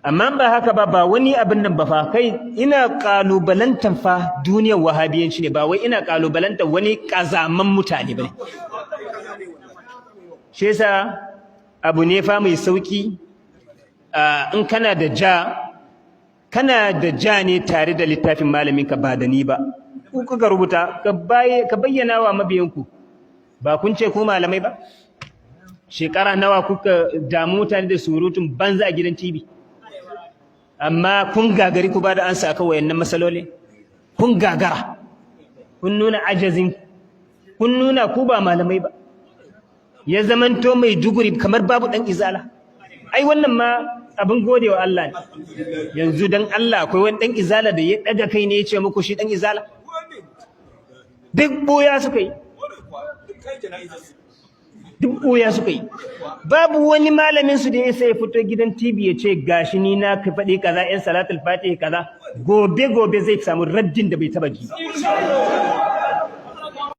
amma ba haka ba wani abin nan ba fa kai ina kalubalantar fa duniyar wahabiyanci ne ba wai ina kalubalantar wani kazaman mutane bane shi yasa abu ne fa mai sauki in kana da ja ne tare da littafin malamin ka ba da ni ba ku kuka rubuta ka bayyana wa mabiyanku ba kun ce ku malamai ba shekara nawa kuka damu mutane da surutun banza a gidan TV amma kun gagari ku ba da ansa akan wayannan masaloli kun gagara kun nuna ajazin kun nuna ku ba malamai ba ya zamanto mai duguri kamar babu dan izala ai wannan ma abin godewa Allah ne yanzu dan Allah akwai wani dan izala da ya daga kai ne ya ce muku shi dan izala duk boya suka yi babu wani malamin su da ya sai fito gidan TV ya ce gashi ni na ka faɗi kaza yan salatul fatiha kaza gobe zai samu raddin da bai taba ji